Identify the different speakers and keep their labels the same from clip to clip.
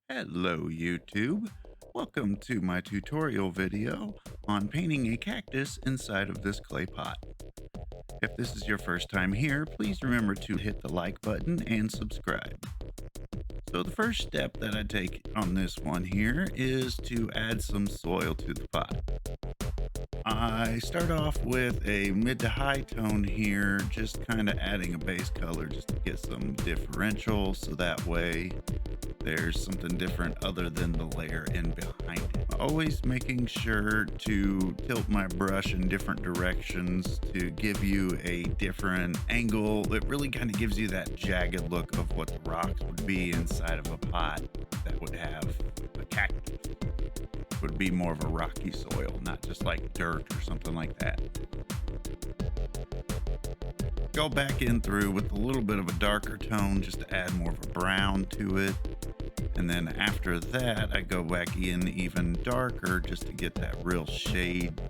Speaker 1: Hello YouTube, welcome to my tutorial video on painting a cactus inside of this clay pot. If this is your first time here, please remember to hit the like button and subscribe. So the first step that I take on this one here is to add some soil to the pot. I start off with a mid to high tone here, just kind of adding a base color just to get some differential so that way there's something different other than the layer in behind it. Always making sure to tilt my brush in different directions to give you a different angle. It really kind of gives you that jagged look of what the rocks would be inside of a pot that would have a cactus. It would be more of a rocky soil, not just like dirt or something like that. Go back in through with a little bit of a darker tone just to add more of a brown to it. And then after that, I go back in even darker just to get that real shade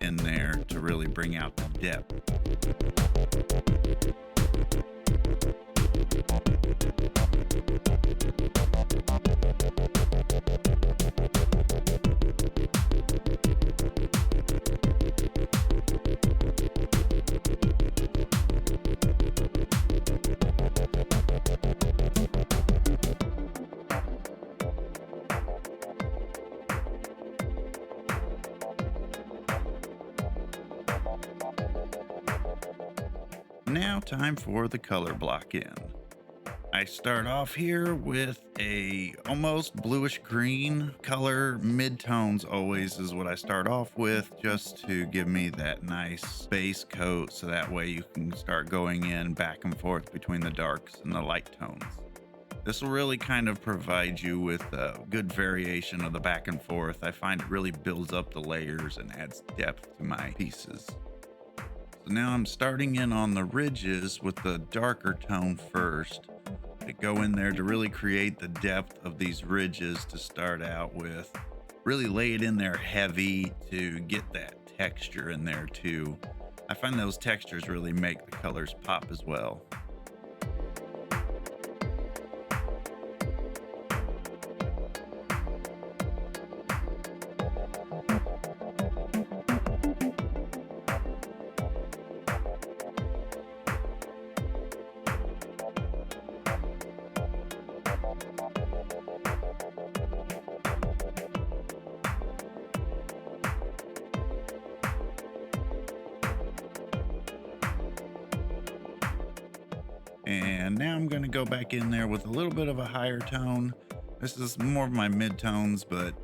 Speaker 1: in there to really bring out the depth. Now time for the color block in. I start off here with a almost bluish green color. Mid-tones always is what I start off with, just to give me that nice base coat so that way you can start going in back and forth between the darks and the light tones. This will really kind of provide you with a good variation of the back and forth. I find it really builds up the layers and adds depth to my pieces. So now I'm starting in on the ridges with the darker tone first. To go in there to really create the depth of these ridges to start out with. Really lay it in there heavy to get that texture in there too. I find those textures really make the colors pop as well. And now I'm going to go back in there with a little bit of a higher tone. This is more of my mid-tones, but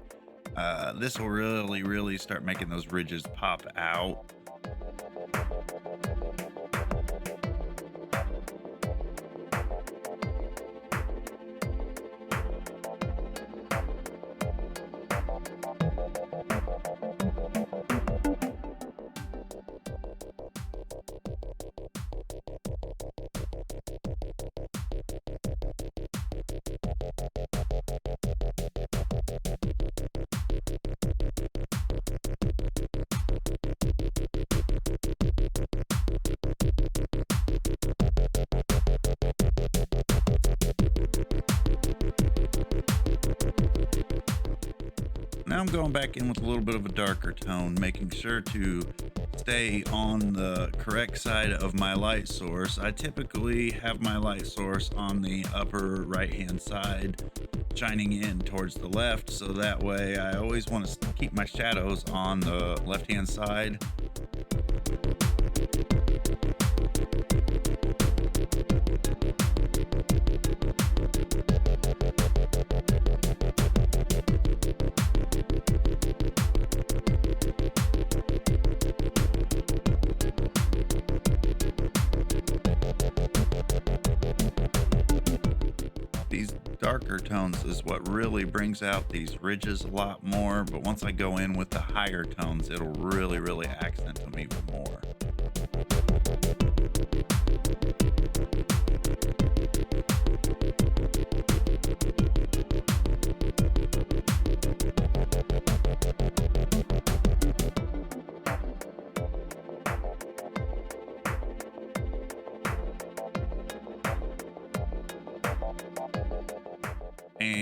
Speaker 1: this will really start making those ridges pop out. Now I'm going back in with a little bit of a darker tone, making sure to stay on the correct side of my light source. I typically have my light source on the upper right hand side, shining in towards the left, so that way I always want to keep my shadows on the left hand side. These darker tones is what really brings out these ridges a lot more, but once I go in with the higher tones, it'll really accent them even more.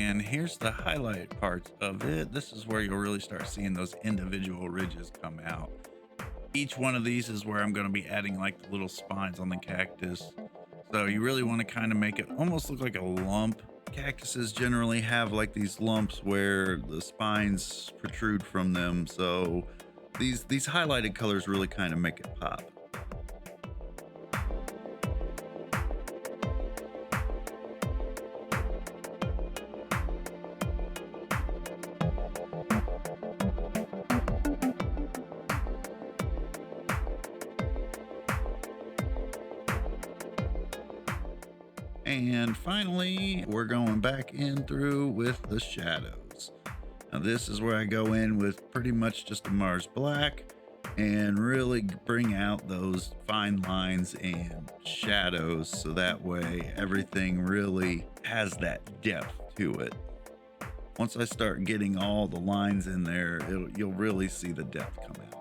Speaker 1: And here's the highlight parts of it. This is where you'll really start seeing those individual ridges come out. Each one of these is where I'm going to be adding like the little spines on the cactus. So you really want to kind of make it almost look like a lump. Cactuses generally have like these lumps where the spines protrude from them. So these highlighted colors really kind of make it pop. And finally, we're going back in through with the shadows. Now this is where I go in with pretty much just a Mars Black and really bring out those fine lines and shadows so that way everything really has that depth to it. Once I start getting all the lines in there, you'll really see the depth come out.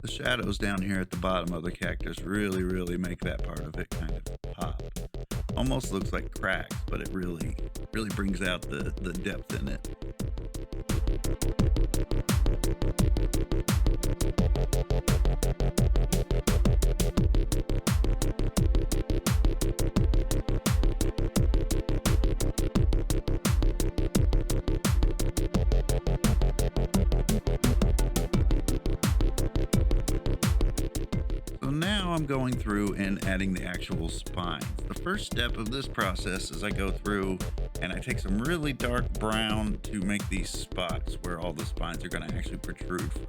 Speaker 1: The shadows down here at the bottom of the cactus really make that part of it kind of pop. Almost looks like cracks, but it really brings out the depth in it. So now I'm going through and adding the actual spines. The first step of this process is I go through and I take some really dark brown to make these spots where all the spines are going to actually protrude from.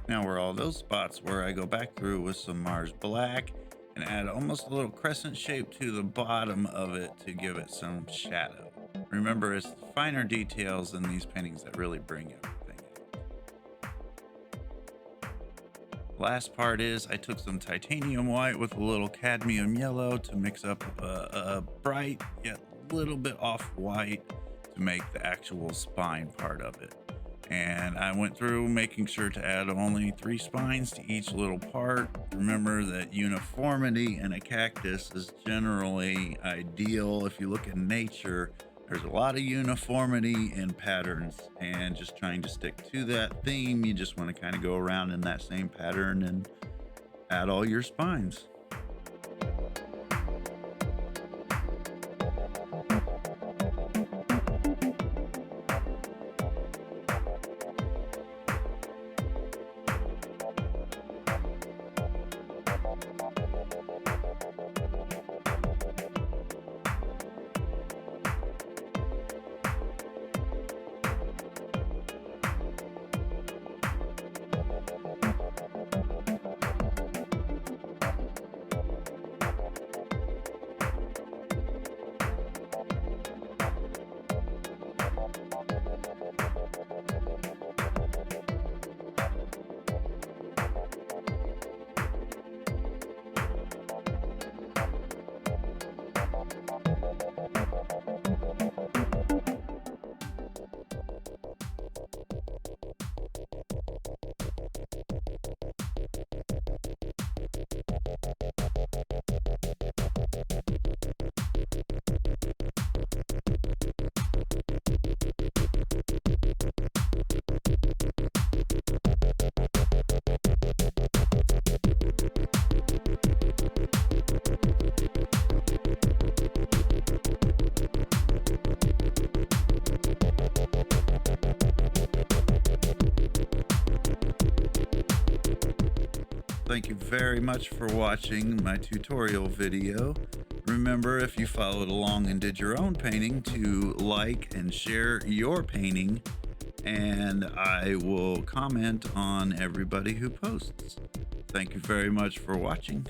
Speaker 1: Now where all those spots where I go back through with some Mars Black and add almost a little crescent shape to the bottom of it to give it some shadow. Remember, it's the finer details in these paintings that really bring everything out. Last part is I took some titanium white with a little cadmium yellow to mix up a bright yet a little bit off white to make the actual spine part of it. And I went through making sure to add only 3 spines to each little part. Remember that uniformity in a cactus is generally ideal. If you look at nature, there's a lot of uniformity in patterns, and just trying to stick to that theme, you just want to kind of go around in that same pattern and add all your spines. Thank you very much for watching my tutorial video. Remember, if you followed along and did your own painting, to like and share your painting, and I will comment on everybody who posts. Thank you very much for watching.